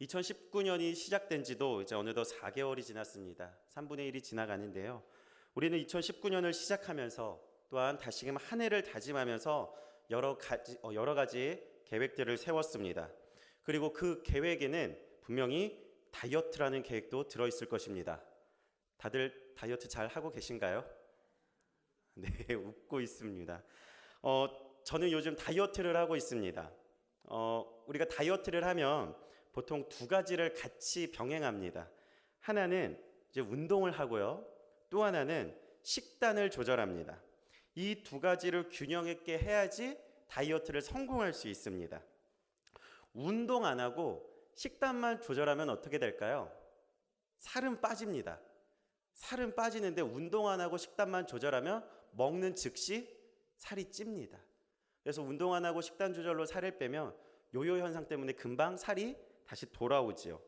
2019년이 시작된 지도 이제 어느덧 4개월이 지났습니다. 3분의 1이 지나가는데요. 우리는 2019년을 시작하면서 또한 다시금 한 해를 다짐하면서 여러 가지 계획들을 세웠습니다. 그리고 그 계획에는 분명히 다이어트라는 계획도 들어있을 것입니다. 다들 다이어트 잘 하고 계신가요? 네, 웃고 있습니다. 저는 요즘 다이어트를 하고 있습니다. 우리가 다이어트를 하면 보통 두 가지를 같이 병행합니다. 하나는 이제 운동을 하고요. 또 하나는 식단을 조절합니다. 이 두 가지를 균형 있게 해야지 다이어트를 성공할 수 있습니다. 운동 안 하고 식단만 조절하면 어떻게 될까요? 살은 빠집니다. 살은 빠지는데 운동 안 하고 식단만 조절하면 먹는 즉시 살이 찝니다. 그래서 운동 안 하고 식단 조절로 살을 빼면 요요 현상 때문에 금방 살이 다시 돌아오지요.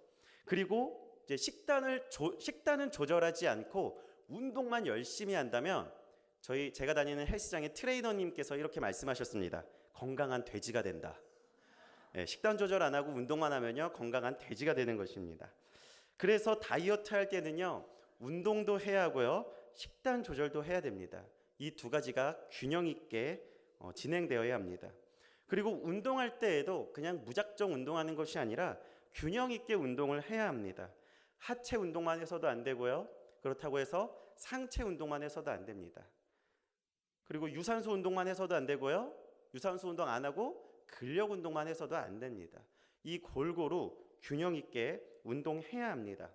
그리고 이제 식단은 조절하지 않고 운동만 열심히 한다면 제가 다니는 헬스장의 트레이너님께서 이렇게 말씀하셨습니다. 건강한 돼지가 된다. 네, 식단 조절 안 하고 운동만 하면요 건강한 돼지가 되는 것입니다. 그래서 다이어트 할 때는요 운동도 해야 하고요 식단 조절도 해야 됩니다. 이 두 가지가 균형 있게 진행되어야 합니다. 그리고 운동할 때에도 그냥 무작정 운동하는 것이 아니라 균형 있게 운동을 해야 합니다. 하체 운동만 해서도 안 되고요. 그렇다고 해서 상체 운동만 해서도 안 됩니다. 그리고 유산소 운동만 해서도 안 되고요. 유산소 운동 안 하고 근력 운동만 해서도 안 됩니다. 이 골고루 균형 있게 운동해야 합니다.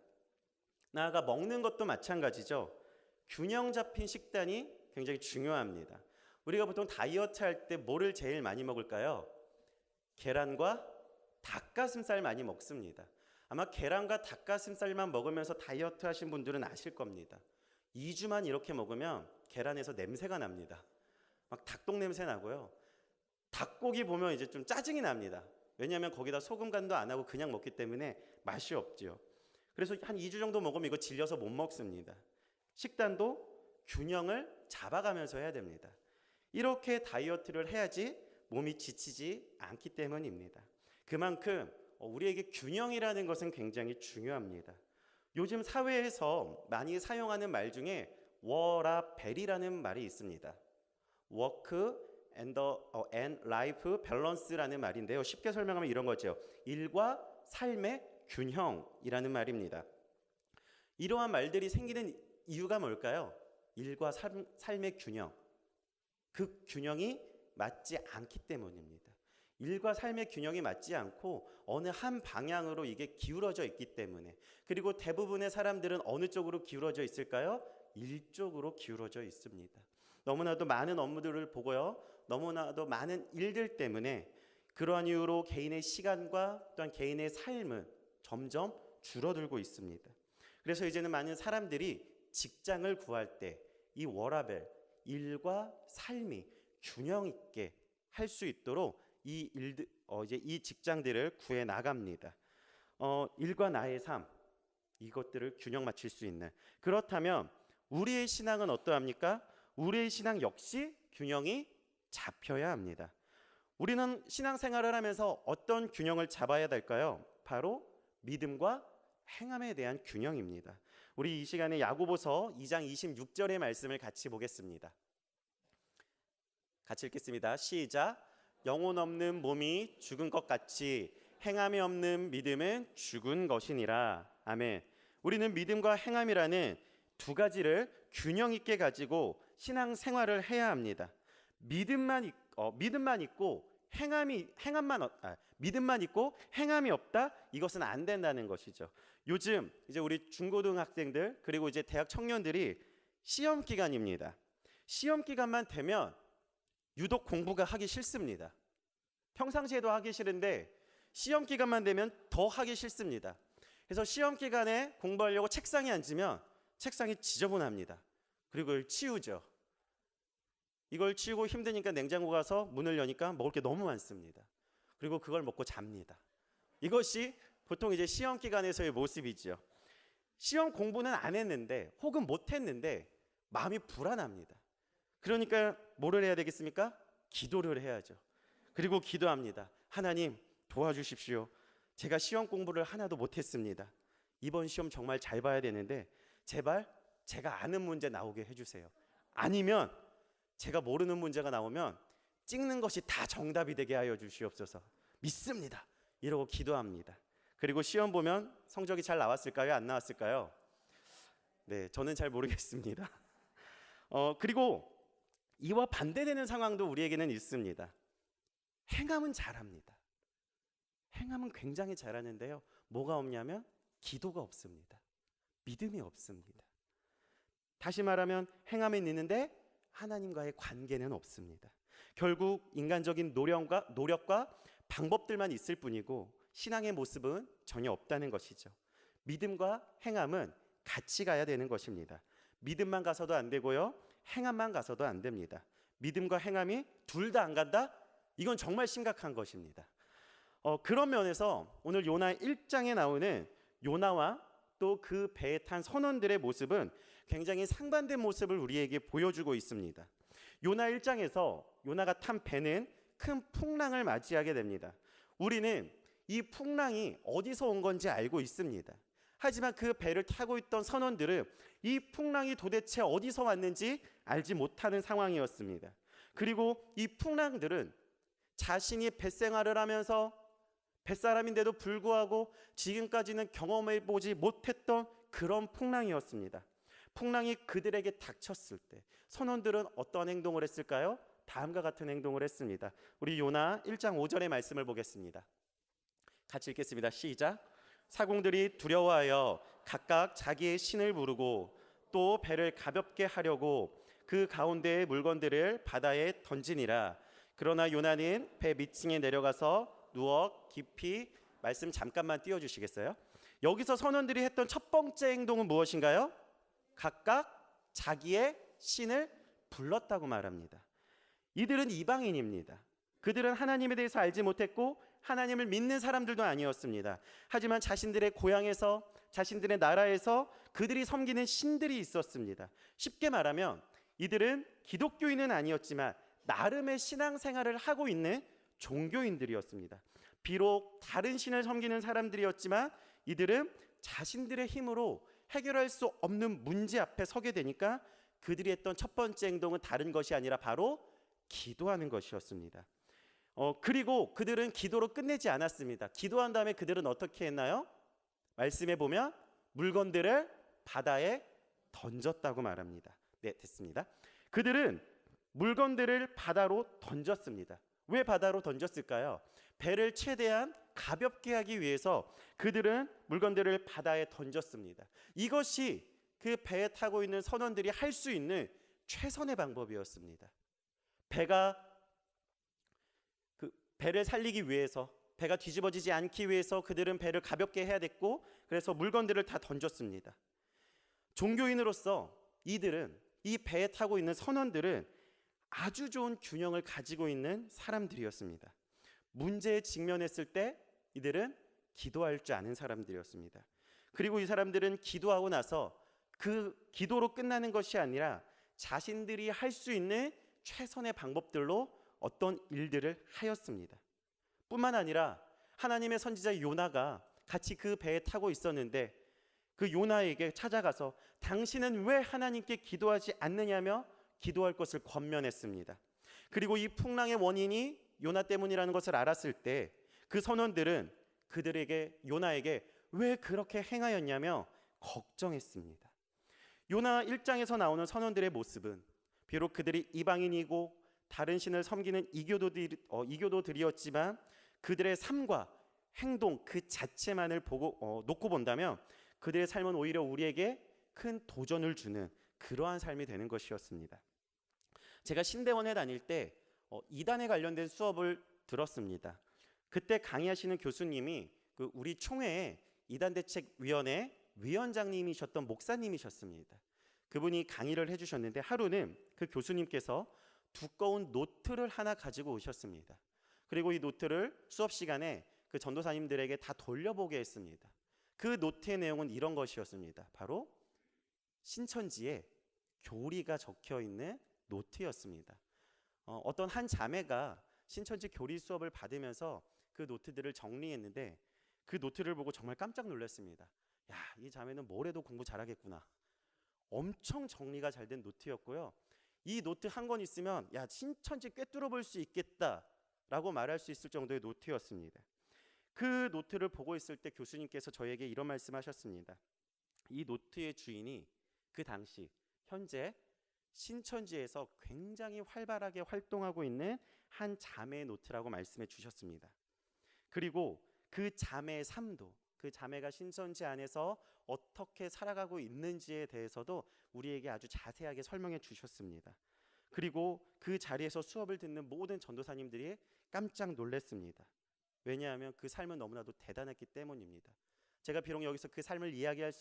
나아가 먹는 것도 마찬가지죠. 균형 잡힌 식단이 굉장히 중요합니다. 우리가 보통 다이어트 할 때 뭐를 제일 많이 먹을까요? 계란과 닭가슴살 많이 먹습니다. 아마 계란과 닭가슴살만 먹으면서 다이어트 하신 분들은 아실 겁니다. 2주만 이렇게 먹으면 계란에서 냄새가 납니다. 막 닭똥 냄새 나고요. 닭고기 보면 이제 좀 짜증이 납니다. 왜냐하면 거기다 소금 간도 안 하고 그냥 먹기 때문에 맛이 없지요. 그래서 한 2주 정도 먹으면 이거 질려서 못 먹습니다. 식단도 균형을 잡아가면서 해야 됩니다. 이렇게 다이어트를 해야지 몸이 지치지 않기 때문입니다. 그만큼 우리에게 균형이라는 것은 굉장히 중요합니다. 요즘 사회에서 많이 사용하는 말 중에 워라밸이라는 말이 있습니다. Work and Life Balance라는 말인데요. 쉽게 설명하면 이런 거죠. 일과 삶의 균형이라는 말입니다. 이러한 말들이 생기는 이유가 뭘까요? 일과 삶의 균형. 그 균형이 맞지 않기 때문입니다. 일과 삶의 균형이 맞지 않고 어느 한 방향으로 이게 기울어져 있기 때문에, 그리고 대부분의 사람들은 어느 쪽으로 기울어져 있을까요? 일 쪽으로 기울어져 있습니다. 너무나도 많은 업무들을 보고요. 너무나도 많은 일들 때문에 그러한 이유로 개인의 시간과 또한 개인의 삶은 점점 줄어들고 있습니다. 그래서 이제는 많은 사람들이 직장을 구할 때 이 워라밸, 일과 삶이 균형 있게 할 수 있도록 이 직장들을 구해 나갑니다. 일과 나의 삶, 이것들을 균형 맞출 수 있는. 그렇다면 우리의 신앙은 어떠합니까? 우리의 신앙 역시 균형이 잡혀야 합니다. 우리는 신앙생활을 하면서 어떤 균형을 잡아야 될까요? 바로 믿음과 행함에 대한 균형입니다. 우리 이 시간에 야고보서 2장 26절의 말씀을 같이 보겠습니다. 같이 읽겠습니다. 시작. 영혼 없는 몸이 죽은 것 같이 행함이 없는 믿음은 죽은 것이니라. 아멘. 우리는 믿음과 행함이라는 두 가지를 균형 있게 가지고 신앙생활을 해야 합니다. 믿음만 있고 믿음만 있고 행함이 없다? 이것은 안 된다는 것이죠. 요즘 이제 우리 중고등학생들 그리고 이제 대학 청년들이 시험 기간입니다. 시험 기간만 되면 유독 공부가 하기 싫습니다. 평상시에도 하기 싫은데 시험 기간만 되면 더 하기 싫습니다. 그래서 시험 기간에 공부하려고 책상에 앉으면 책상이 지저분합니다. 그리고 이걸 치우죠. 이걸 치우고 힘드니까 냉장고 가서 문을 여니까 먹을 게 너무 많습니다. 그리고 그걸 먹고 잡니다. 이것이 보통 이제 시험 기간에서의 모습이죠. 시험 공부는 안 했는데 혹은 못 했는데 마음이 불안합니다. 그러니까 뭐를 해야 되겠습니까? 기도를 해야죠. 그리고 기도합니다. 하나님 도와주십시오. 제가 시험 공부를 하나도 못했습니다. 이번 시험 정말 잘 봐야 되는데 제발 제가 아는 문제 나오게 해주세요. 아니면 제가 모르는 문제가 나오면 찍는 것이 다 정답이 되게 하여 주시옵소서. 믿습니다. 이러고 기도합니다. 그리고 시험 보면 성적이 잘 나왔을까요? 안 나왔을까요? 네, 저는 잘 모르겠습니다. 그리고 이와 반대되는 상황도 우리에게는 있습니다. 행함은 잘합니다. 행함은 굉장히 잘하는데요. 뭐가 없냐면 기도가 없습니다. 믿음이 없습니다. 다시 말하면 행함은 있는데 하나님과의 관계는 없습니다. 결국 인간적인 노력과 방법들만 있을 뿐이고 신앙의 모습은 전혀 없다는 것이죠. 믿음과 행함은 같이 가야 되는 것입니다. 믿음만 가서도 안 되고요. 행함만 가서도 안 됩니다. 믿음과 행함이 둘 다 안 간다? 이건 정말 심각한 것입니다. 그런 면에서 오늘 요나 1장에 나오는 요나와 또 그 배에 탄 선원들의 모습은 굉장히 상반된 모습을 우리에게 보여주고 있습니다. 요나 1장에서 요나가 탄 배는 큰 풍랑을 맞이하게 됩니다. 우리는 이 풍랑이 어디서 온 건지 알고 있습니다. 하지만 그 배를 타고 있던 선원들은 이 풍랑이 도대체 어디서 왔는지 알지 못하는 상황이었습니다. 그리고 이 풍랑들은 자신이 뱃생활을 하면서 뱃사람인데도 불구하고 지금까지는 경험해보지 못했던 그런 풍랑이었습니다. 풍랑이 그들에게 닥쳤을 때 선원들은 어떤 행동을 했을까요? 다음과 같은 행동을 했습니다. 우리 요나 1장 5절의 말씀을 보겠습니다. 같이 읽겠습니다. 시작. 사공들이 두려워하여 각각 자기의 신을 부르고 또 배를 가볍게 하려고 그 가운데의 물건들을 바다에 던지니라. 그러나 요나는 배 밑층에 내려가서 누워 깊이 말씀 잠깐만 띄워주시겠어요? 여기서 선원들이 했던 첫 번째 행동은 무엇인가요? 각각 자기의 신을 불렀다고 말합니다. 이들은 이방인입니다. 그들은 하나님에 대해서 알지 못했고 하나님을 믿는 사람들도 아니었습니다. 하지만 자신들의 고향에서 자신들의 나라에서 그들이 섬기는 신들이 있었습니다. 쉽게 말하면 이들은 기독교인은 아니었지만 나름의 신앙생활을 하고 있는 종교인들이었습니다. 비록 다른 신을 섬기는 사람들이었지만 이들은 자신들의 힘으로 해결할 수 없는 문제 앞에 서게 되니까 그들이 했던 첫 번째 행동은 다른 것이 아니라 바로 기도하는 것이었습니다. 그리고 그들은 기도로 끝내지 않았습니다. 기도한 다음에 그들은 어떻게 했나요? 말씀에 보면 물건들을 바다에 던졌다고 말합니다. 네, 됐습니다. 그들은 물건들을 바다로 던졌습니다. 왜 바다로 던졌을까요? 배를 최대한 가볍게 하기 위해서 그들은 물건들을 바다에 던졌습니다. 이것이 그 배에 타고 있는 선원들이 할 수 있는 최선의 방법이었습니다. 배를 살리기 위해서, 배가 뒤집어지지 않기 위해서 그들은 배를 가볍게 해야 됐고, 그래서 물건들을 다 던졌습니다. 종교인으로서 이들은, 이 배에 타고 있는 선원들은 아주 좋은 균형을 가지고 있는 사람들이었습니다. 문제에 직면했을 때 이들은 기도할 줄 아는 사람들이었습니다. 그리고 이 사람들은 기도하고 나서 그 기도로 끝나는 것이 아니라 자신들이 할 수 있는 최선의 방법들로 어떤 일들을 하였습니다. 뿐만 아니라 하나님의 선지자 요나가 같이 그 배에 타고 있었는데 그 요나에게 찾아가서 당신은 왜 하나님께 기도하지 않느냐며 기도할 것을 권면했습니다. 그리고 이 풍랑의 원인이 요나 때문이라는 것을 알았을 때 그 선원들은 요나에게 왜 그렇게 행하였냐며 걱정했습니다. 요나 1장에서 나오는 선원들의 모습은 비록 그들이 이방인이고 다른 신을 섬기는 이교도들이었지만 그들의 삶과 행동 그 자체만을 놓고 본다면 그들의 삶은 오히려 우리에게 큰 도전을 주는 그러한 삶이 되는 것이었습니다. 제가 신대원에 다닐 때 이단에 관련된 수업을 들었습니다. 그때 강의하시는 교수님이 우리 총회의 이단대책위원회 위원장님이셨던 목사님이셨습니다. 그분이 강의를 해주셨는데 하루는 그 교수님께서 두꺼운 노트를 하나 가지고 오셨습니다. 그리고 이 노트를 수업 시간에 그 전도사님들에게 다 돌려보게 했습니다. 그 노트의 내용은 이런 것이었습니다. 바로 신천지에 교리가 적혀 있는 노트였습니다. 어떤 한 자매가 신천지 교리 수업을 받으면서 그 노트들을 정리했는데 그 노트를 보고 정말 깜짝 놀랐습니다. 야, 이 자매는 뭘 해도 공부 잘하겠구나. 엄청 정리가 잘 된 노트였고요. 이 노트 한 권 있으면 야, 신천지 꿰뚫어 볼 수 있겠다라고 말할 수 있을 정도의 노트였습니다. 그 노트를 보고 있을 때 교수님께서 저에게 이런 말씀하셨습니다. 이 노트의 주인이 그 당시 현재 신천지에서 굉장히 활발하게 활동하고 있는 한 자매의 노트라고 말씀해 주셨습니다. 그리고 그 자매의 삶도, 그 자매가 신천지 안에서 어떻게 살아가고 있는지에 대해서도 우리에게 아주 자세하게 설명해 주셨습니다. 그리고 그 자리에서 수업을 듣는 모든 전도사님들이 깜짝 놀랐습니다. 왜냐하면 그 삶은 너무나도 대단했기 때문입니다. 제가 비록 여기서 그 삶을 이야기할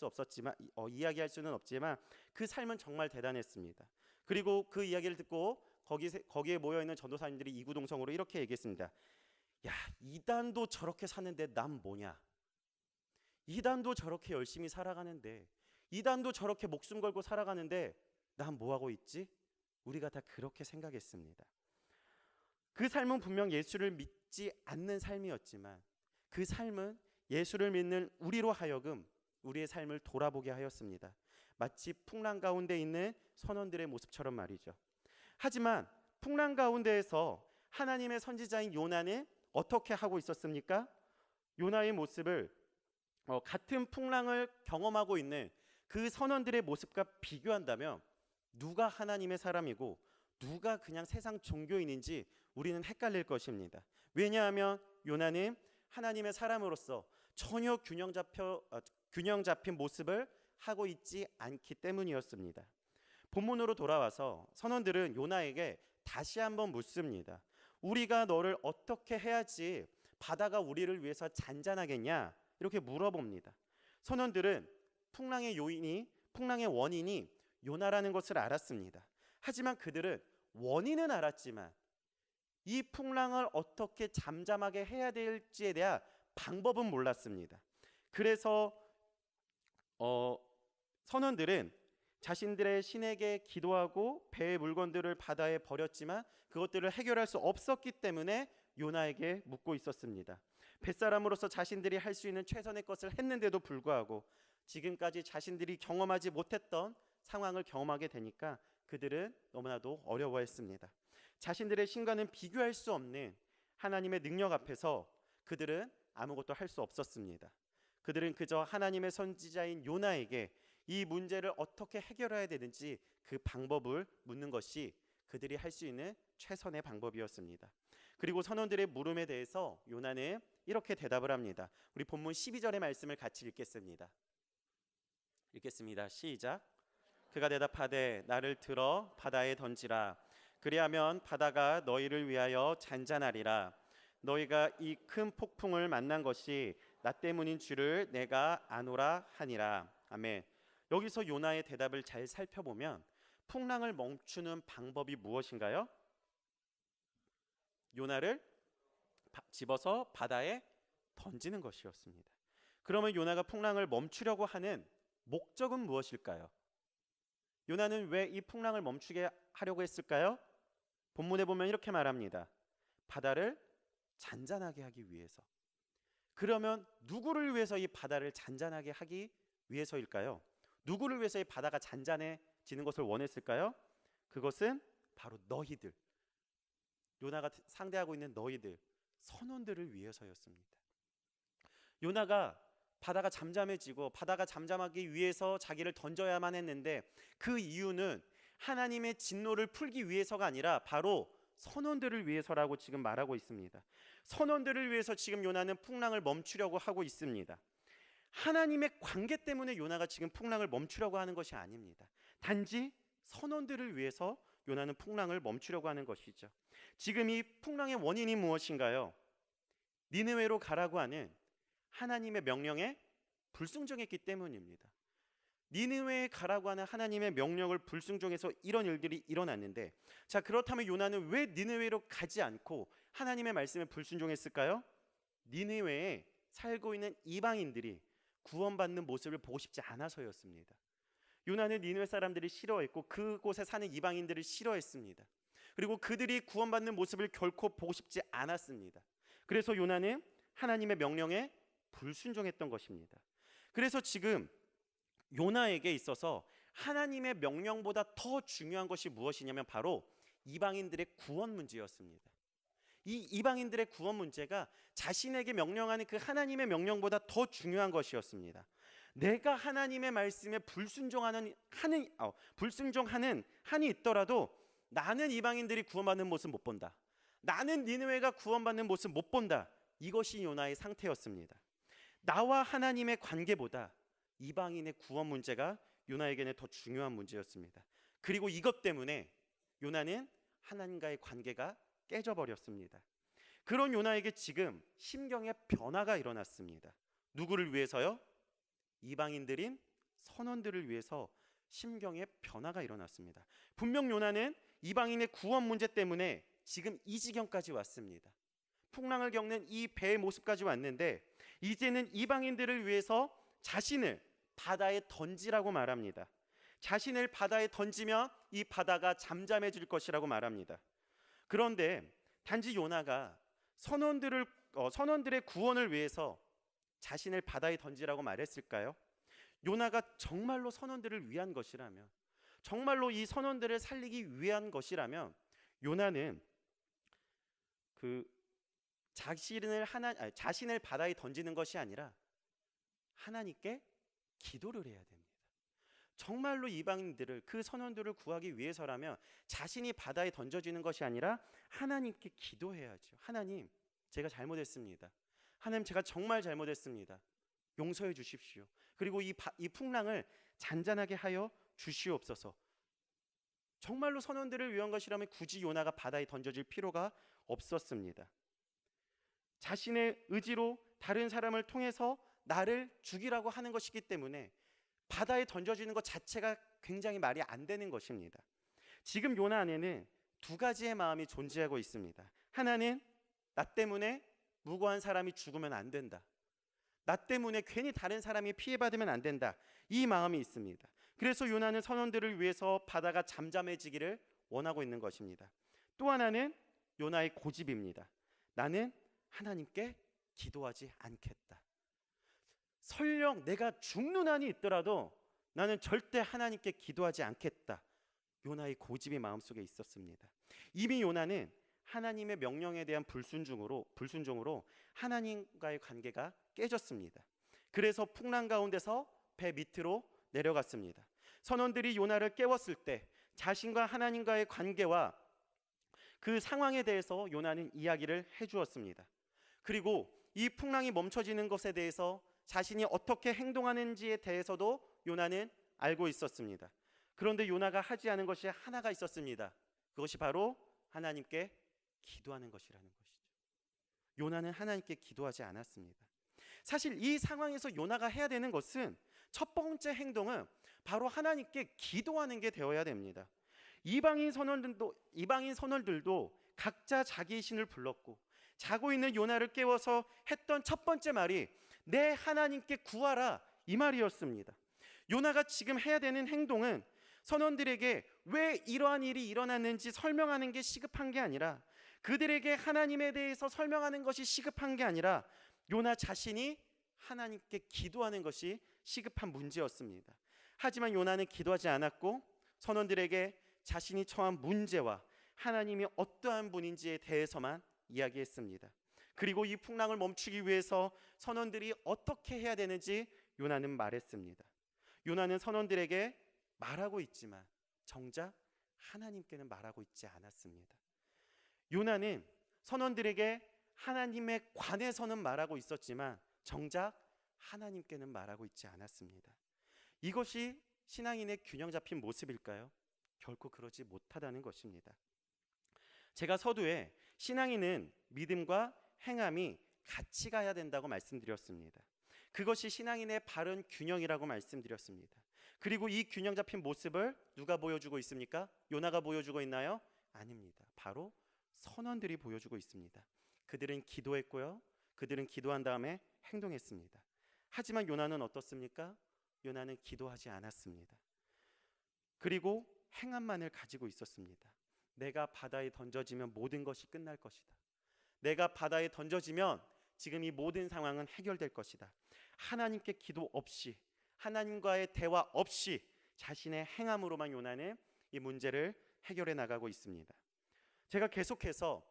수는 없지만 그 삶은 정말 대단했습니다. 그리고 그 이야기를 듣고 거기에 모여 있는 전도사님들이 이구동성으로 이렇게 얘기했습니다. 야, 이단도 저렇게 사는데 난 뭐냐? 이단도 저렇게 열심히 살아가는데, 이단도 저렇게 목숨 걸고 살아가는데 난 뭐하고 있지? 우리가 다 그렇게 생각했습니다. 그 삶은 분명 예수를 믿지 않는 삶이었지만 그 삶은 예수를 믿는 우리로 하여금 우리의 삶을 돌아보게 하였습니다. 마치 풍랑 가운데 있는 선원들의 모습처럼 말이죠. 하지만 풍랑 가운데에서 하나님의 선지자인 요나는 어떻게 하고 있었습니까? 요나의 모습을 같은 풍랑을 경험하고 있는 그 선원들의 모습과 비교한다면 누가 하나님의 사람이고 누가 그냥 세상 종교인인지 우리는 헷갈릴 것입니다. 왜냐하면 요나는 하나님의 사람으로서 전혀 균형 잡힌 모습을 하고 있지 않기 때문이었습니다. 본문으로 돌아와서 선원들은 요나에게 다시 한번 묻습니다. 우리가 너를 어떻게 해야지 바다가 우리를 위해서 잔잔하겠냐? 이렇게 물어봅니다. 선원들은 풍랑의 원인이 요나라는 것을 알았습니다. 하지만 그들은 원인은 알았지만 이 풍랑을 어떻게 잠잠하게 해야 될지에 대한 방법은 몰랐습니다. 그래서 선원들은 자신들의 신에게 기도하고 배의 물건들을 바다에 버렸지만 그것들을 해결할 수 없었기 때문에 요나에게 묻고 있었습니다. 뱃사람으로서 자신들이 할 수 있는 최선의 것을 했는데도 불구하고 지금까지 자신들이 경험하지 못했던 상황을 경험하게 되니까 그들은 너무나도 어려워했습니다. 자신들의 신과는 비교할 수 없는 하나님의 능력 앞에서 그들은 아무것도 할 수 없었습니다. 그들은 그저 하나님의 선지자인 요나에게 이 문제를 어떻게 해결해야 되는지 그 방법을 묻는 것이 그들이 할 수 있는 최선의 방법이었습니다. 그리고 선원들의 물음에 대해서 요나는 이렇게 대답을 합니다. 우리 본문 12절의 말씀을 같이 읽겠습니다. 시작. 그가 대답하되 나를 들어 바다에 던지라. 그리하면 바다가 너희를 위하여 잔잔하리라. 너희가 이 큰 폭풍을 만난 것이 나 때문인 줄을 내가 아노라 하니라. 아멘. 여기서 요나의 대답을 잘 살펴보면 풍랑을 멈추는 방법이 무엇인가요? 요나를 집어서 바다에 던지는 것이었습니다. 그러면 요나가 풍랑을 멈추려고 하는 목적은 무엇일까요? 요나는 왜 이 풍랑을 멈추게 하려고 했을까요? 본문에 보면 이렇게 말합니다. 바다를 잔잔하게 하기 위해서. 그러면 누구를 위해서 이 바다를 잔잔하게 하기 위해서일까요? 누구를 위해서 이 바다가 잔잔해지는 것을 원했을까요? 그것은 바로 너희들, 요나가 상대하고 있는 너희들, 선원들을 위해서였습니다. 요나가 바다가 잠잠해지고 바다가 잠잠하기 위해서 자기를 던져야만 했는데 그 이유는 하나님의 진노를 풀기 위해서가 아니라 바로 선원들을 위해서라고 지금 말하고 있습니다. 선원들을 위해서 지금 요나는 풍랑을 멈추려고 하고 있습니다. 하나님의 관계 때문에 요나가 지금 풍랑을 멈추려고 하는 것이 아닙니다. 단지 선원들을 위해서 요나는 풍랑을 멈추려고 하는 것이죠. 지금 이 풍랑의 원인이 무엇인가요? 니느웨로 가라고 하는 하나님의 명령에 불순종했기 때문입니다. 니느웨에 가라고 하는 하나님의 명령을 불순종해서 이런 일들이 일어났는데, 자, 그렇다면 요나는 왜 니느웨로 가지 않고 하나님의 말씀에 불순종했을까요? 니느웨에 살고 있는 이방인들이 구원받는 모습을 보고 싶지 않아서였습니다. 요나는 니느웨 사람들이 싫어했고 그곳에 사는 이방인들을 싫어했습니다. 그리고 그들이 구원받는 모습을 결코 보고 싶지 않았습니다. 그래서 요나는 하나님의 명령에 불순종했던 것입니다. 그래서 지금 요나에게 있어서 하나님의 명령보다 더 중요한 것이 무엇이냐면 바로 이방인들의 구원 문제였습니다. 이 이방인들의 구원 문제가 자신에게 명령하는 그 하나님의 명령보다 더 중요한 것이었습니다. 내가 하나님의 말씀에 불순종하는 한이 있더라도 나는 이방인들이 구원받는 모습 못 본다. 나는 니느웨가 구원받는 모습 못 본다. 이것이 요나의 상태였습니다. 나와 하나님의 관계보다 이방인의 구원 문제가 요나에게는 더 중요한 문제였습니다. 그리고 이것 때문에 요나는 하나님과의 관계가 깨져버렸습니다. 그런 요나에게 지금 심경의 변화가 일어났습니다. 누구를 위해서요? 이방인들인 선원들을 위해서 심경의 변화가 일어났습니다. 분명 요나는 이방인의 구원 문제 때문에 지금 이 지경까지 왔습니다. 풍랑을 겪는 이 배의 모습까지 왔는데 이제는 이방인들을 위해서 자신을 바다에 던지라고 말합니다. 자신을 바다에 던지면 이 바다가 잠잠해질 것이라고 말합니다. 그런데 단지 요나가 선원들의 구원을 위해서 자신을 바다에 던지라고 말했을까요? 요나가 정말로 선원들을 위한 것이라면, 정말로 이 선원들을 살리기 위한 것이라면 요나는 자신을 바다에 던지는 것이 아니라 하나님께 기도를 해야 됩니다. 정말로 이방인들을, 그 선원들을 구하기 위해서라면 자신이 바다에 던져지는 것이 아니라 하나님께 기도해야죠. 하나님, 제가 잘못했습니다. 하나님, 제가 정말 잘못했습니다. 용서해 주십시오. 그리고 이 풍랑을 잔잔하게 하여 주시옵소서. 정말로 선원들을 위한 것이라면 굳이 요나가 바다에 던져질 필요가 없었습니다. 자신의 의지로 다른 사람을 통해서 나를 죽이라고 하는 것이기 때문에 바다에 던져지는 것 자체가 굉장히 말이 안 되는 것입니다. 지금 요나 안에는 두 가지의 마음이 존재하고 있습니다. 하나는 나 때문에 무고한 사람이 죽으면 안 된다. 나 때문에 괜히 다른 사람이 피해받으면 안 된다. 이 마음이 있습니다. 그래서 요나는 선원들을 위해서 바다가 잠잠해지기를 원하고 있는 것입니다. 또 하나는 요나의 고집입니다. 나는 하나님께 기도하지 않겠다. 설령 내가 죽는 한이 있더라도 나는 절대 하나님께 기도하지 않겠다. 요나의 고집이 마음속에 있었습니다. 이미 요나는 하나님의 명령에 대한 불순종으로 하나님과의 관계가 깨졌습니다. 그래서 풍랑 가운데서 배 밑으로 내려갔습니다. 선원들이 요나를 깨웠을 때 자신과 하나님과의 관계와 그 상황에 대해서 요나는 이야기를 해주었습니다. 그리고 이 풍랑이 멈춰지는 것에 대해서 자신이 어떻게 행동하는지에 대해서도 요나는 알고 있었습니다. 그런데 요나가 하지 않은 것이 하나가 있었습니다. 그것이 바로 하나님께 기도하는 것이라는 것이죠. 요나는 하나님께 기도하지 않았습니다. 사실 이 상황에서 요나가 해야 되는 것은 첫 번째 행동은 바로 하나님께 기도하는 게 되어야 됩니다. 이방인 선원들도 각자 자기의 신을 불렀고 자고 있는 요나를 깨워서 했던 첫 번째 말이 내 하나님께 구하라, 이 말이었습니다. 요나가 지금 해야 되는 행동은 선원들에게 왜 이러한 일이 일어났는지 설명하는 게 시급한 게 아니라, 그들에게 하나님에 대해서 설명하는 것이 시급한 게 아니라 요나 자신이 하나님께 기도하는 것이 시급한 문제였습니다. 하지만 요나는 기도하지 않았고 선원들에게 자신이 처한 문제와 하나님이 어떠한 분인지에 대해서만 이야기했습니다. 그리고 이 풍랑을 멈추기 위해서 선원들이 어떻게 해야 되는지 요나는 말했습니다. 요나는 선원들에게 말하고 있지만 정작 하나님께는 말하고 있지 않았습니다. 요나는 선원들에게 하나님에 관해서는 말하고 있었지만 정작 하나님께는 말하고 있지 않았습니다. 이것이 신앙인의 균형 잡힌 모습일까요? 결코 그러지 못하다는 것입니다. 제가 서두에 신앙인은 믿음과 행함이 같이 가야 된다고 말씀드렸습니다. 그것이 신앙인의 바른 균형이라고 말씀드렸습니다. 그리고 이 균형 잡힌 모습을 누가 보여주고 있습니까? 요나가 보여주고 있나요? 아닙니다. 바로 선원들이 보여주고 있습니다. 그들은 기도했고요. 그들은 기도한 다음에 행동했습니다. 하지만 요나는 어떻습니까? 요나는 기도하지 않았습니다. 그리고 행함만을 가지고 있었습니다. 내가 바다에 던져지면 모든 것이 끝날 것이다. 내가 바다에 던져지면 지금 이 모든 상황은 해결될 것이다. 하나님께 기도 없이, 하나님과의 대화 없이 자신의 행함으로만 요나는 이 문제를 해결해 나가고 있습니다. 제가 계속해서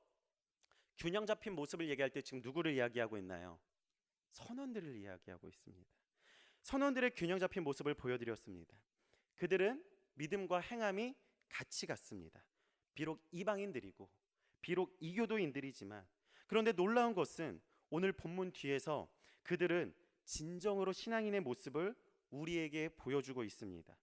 균형 잡힌 모습을 얘기할 때 지금 누구를 이야기하고 있나요? 선원들을 이야기하고 있습니다. 선원들의 균형 잡힌 모습을 보여드렸습니다. 그들은 믿음과 행함이 같이 갔습니다. 비록 이방인들이고 비록 이교도인들이지만, 그런데 놀라운 것은 오늘 본문 뒤에서 그들은 진정으로 신앙인의 모습을 우리에게 보여주고 있습니다.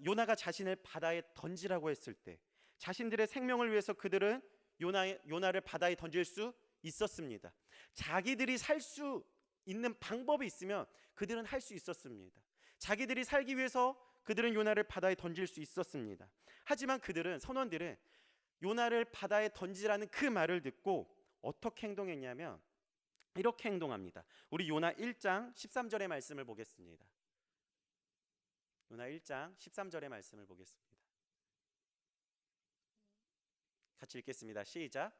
요나가 자신을 바다에 던지라고 했을 때 자신들의 생명을 위해서 그들은 요나를 바다에 던질 수 있었습니다. 자기들이 살 수 있는 방법이 있으면 그들은 할 수 있었습니다. 자기들이 살기 위해서 그들은 요나를 바다에 던질 수 있었습니다. 하지만 선원들은 요나를 바다에 던지라는 그 말을 듣고 어떻게 행동했냐면 이렇게 행동합니다. 우리 요나 1장 13절의 말씀을 보겠습니다. 요나 1장 13절의 말씀을 보겠습니다. 같이 읽겠습니다. 시작.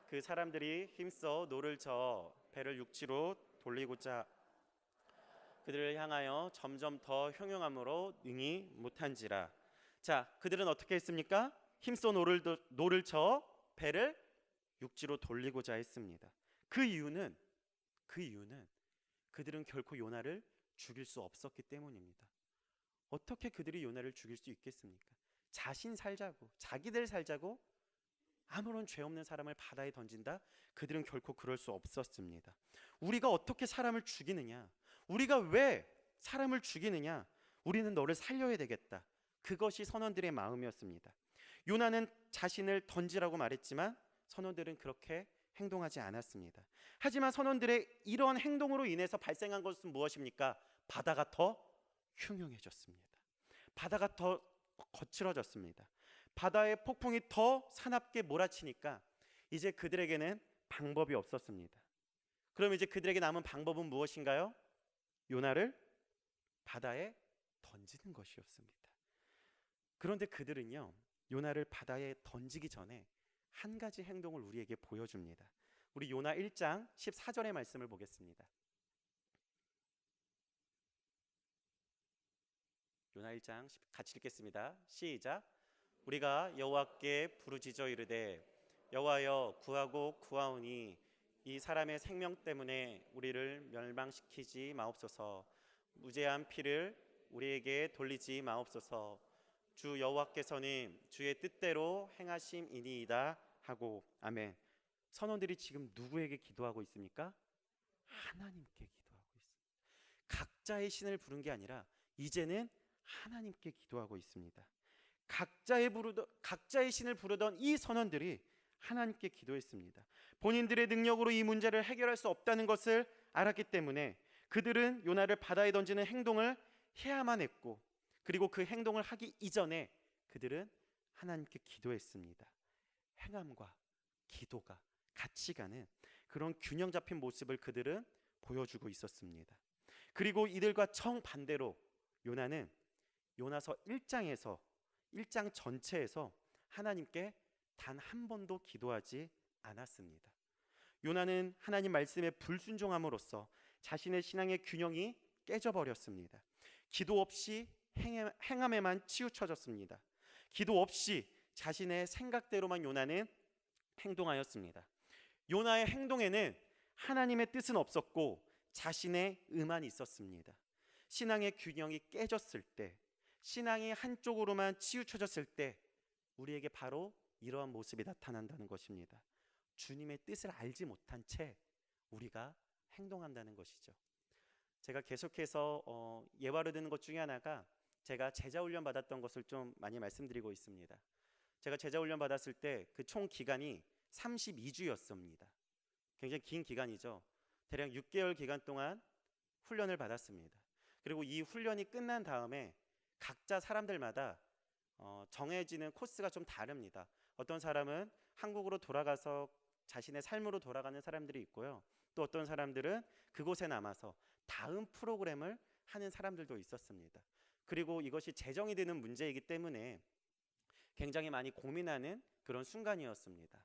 그 사람들이 힘써 노를 저어 배를 육지로 돌리고자 그들을 향하여 점점 더 형용함으로 능히 못한지라. 자, 그들은 어떻게 했습니까? 힘써 노를 저어 배를 육지로 돌리고자 했습니다. 그 이유는 그들은 결코 요나를 죽일 수 없었기 때문입니다. 어떻게 그들이 요나를 죽일 수 있겠습니까? 자기들 살자고 아무런 죄 없는 사람을 바다에 던진다? 그들은 결코 그럴 수 없었습니다. 우리가 어떻게 사람을 죽이느냐? 우리가 왜 사람을 죽이느냐? 우리는 너를 살려야 되겠다. 그것이 선원들의 마음이었습니다. 요나는 자신을 던지라고 말했지만 선원들은 그렇게 행동하지 않았습니다. 하지만 선원들의 이러한 행동으로 인해서 발생한 것은 무엇입니까? 바다가 더 흉흉해졌습니다. 바다가 더 거칠어졌습니다. 바다의 폭풍이 더 사납게 몰아치니까 이제 그들에게는 방법이 없었습니다. 그럼 이제 그들에게 남은 방법은 무엇인가요? 요나를 바다에 던지는 것이었습니다. 그런데 그들은요, 요나를 바다에 던지기 전에 한 가지 행동을 우리에게 보여줍니다. 우리 요나 1장 14절의 말씀을 보겠습니다. 요나 1장 같이 읽겠습니다. 시작. 우리가 여호와께 부르짖어 이르되 여호와여 구하고 구하오니 이 사람의 생명 때문에 우리를 멸망시키지 마옵소서. 무죄한 피를 우리에게 돌리지 마옵소서. 주 여호와께서는 주의 뜻대로 행하심이니이다 하고. 아멘. 선원들이 지금 누구에게 기도하고 있습니까? 하나님께 기도하고 있습니다. 각자의 신을 부른 게 아니라 이제는 하나님께 기도하고 있습니다. 각자의 신을 부르던 이 선원들이 하나님께 기도했습니다. 본인들의 능력으로 이 문제를 해결할 수 없다는 것을 알았기 때문에 그들은 요나를 바다에 던지는 행동을 해야만 했고, 그리고 그 행동을 하기 이전에 그들은 하나님께 기도했습니다. 행함과 기도가 같이 가는 그런 균형 잡힌 모습을 그들은 보여주고 있었습니다. 그리고 이들과 정반대로 요나는 요나서 1장 전체에서 하나님께 단 한 번도 기도하지 않았습니다. 요나는 하나님 말씀에 불순종함으로써 자신의 신앙의 균형이 깨져버렸습니다. 기도 없이 행함에만 치우쳐졌습니다. 기도 없이 자신의 생각대로만 요나는 행동하였습니다. 요나의 행동에는 하나님의 뜻은 없었고 자신의 의만 있었습니다. 신앙의 균형이 깨졌을 때, 신앙이 한쪽으로만 치우쳐졌을 때 우리에게 바로 이러한 모습이 나타난다는 것입니다. 주님의 뜻을 알지 못한 채 우리가 행동한다는 것이죠. 제가 계속해서 예화를 드는 것 중에 하나가 제가 제자훈련 받았던 것을 좀 많이 말씀드리고 있습니다. 제가 제자훈련 받았을 때 그 총 기간이 32주였습니다. 굉장히 긴 기간이죠. 대략 6개월 기간 동안 훈련을 받았습니다. 그리고 이 훈련이 끝난 다음에 각자 사람들마다 정해지는 코스가 좀 다릅니다. 어떤 사람은 한국으로 돌아가서 자신의 삶으로 돌아가는 사람들이 있고요. 또 어떤 사람들은 그곳에 남아서 다음 프로그램을 하는 사람들도 있었습니다. 그리고 이것이 재정이 되는 문제이기 때문에 굉장히 많이 고민하는 그런 순간이었습니다.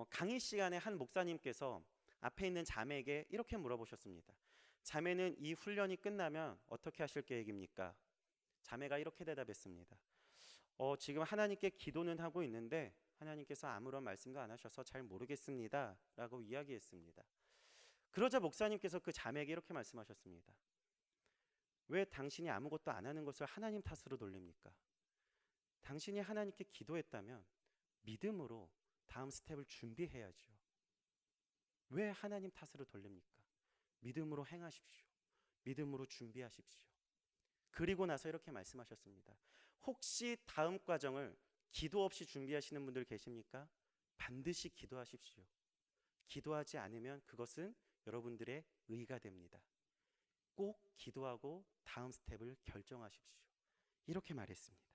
강의 시간에 한 목사님께서 앞에 있는 자매에게 이렇게 물어보셨습니다. 자매는 이 훈련이 끝나면 어떻게 하실 계획입니까? 자매가 이렇게 대답했습니다. 지금 하나님께 기도는 하고 있는데 하나님께서 아무런 말씀도 안 하셔서 잘 모르겠습니다 라고 이야기했습니다. 그러자 목사님께서 그 자매에게 이렇게 말씀하셨습니다. 왜 당신이 아무것도 안 하는 것을 하나님 탓으로 돌립니까? 당신이 하나님께 기도했다면 믿음으로 다음 스텝을 준비해야죠. 왜 하나님 탓으로 돌립니까? 믿음으로 행하십시오. 믿음으로 준비하십시오. 그리고 나서 이렇게 말씀하셨습니다. 혹시 다음 과정을 기도 없이 준비하시는 분들 계십니까? 반드시 기도하십시오. 기도하지 않으면 그것은 여러분들의 의가 됩니다. 꼭 기도하고 다음 스텝을 결정하십시오. 이렇게 말했습니다.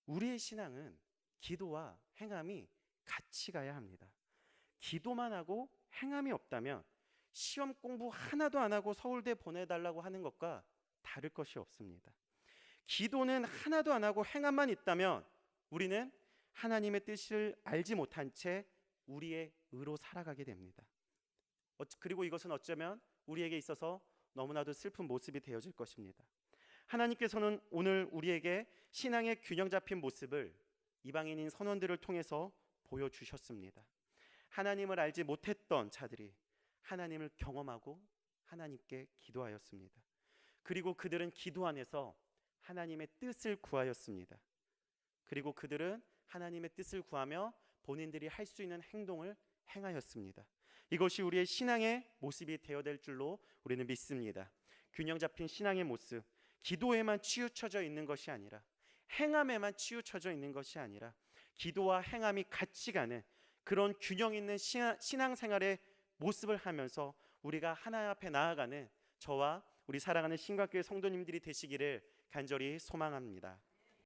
우리의 신앙은 기도와 행함이 같이 가야 합니다. 기도만 하고 행함이 없다면 시험 공부 하나도 안 하고 서울대 보내달라고 하는 것과 다를 것이 없습니다. 기도는 하나도 안 하고 행함만 있다면 우리는 하나님의 뜻을 알지 못한 채 우리의 의로 살아가게 됩니다. 그리고 이것은 어쩌면 우리에게 있어서 너무나도 슬픈 모습이 되어질 것입니다. 하나님께서는 오늘 우리에게 신앙의 균형 잡힌 모습을 이방인인 선원들을 통해서 보여주셨습니다. 하나님을 알지 못했던 자들이 하나님을 경험하고 하나님께 기도하였습니다. 그리고 그들은 기도 안에서 하나님의 뜻을 구하였습니다. 그리고 그들은 하나님의 뜻을 구하며 본인들이 할 수 있는 행동을 행하였습니다. 이것이 우리의 신앙의 모습이 되어야 될 줄로 우리는 믿습니다. 균형 잡힌 신앙의 모습, 기도에만 치우쳐져 있는 것이 아니라 행함에만 치우쳐져 있는 것이 아니라 기도와 행함이 같이 가는 그런 균형 있는 신앙생활의 모습을 하면서 우리가 하나님 앞에 나아가는 저와 우리 사랑하는 신각교회 성도님들이 되시기를 간절히 소망합니다.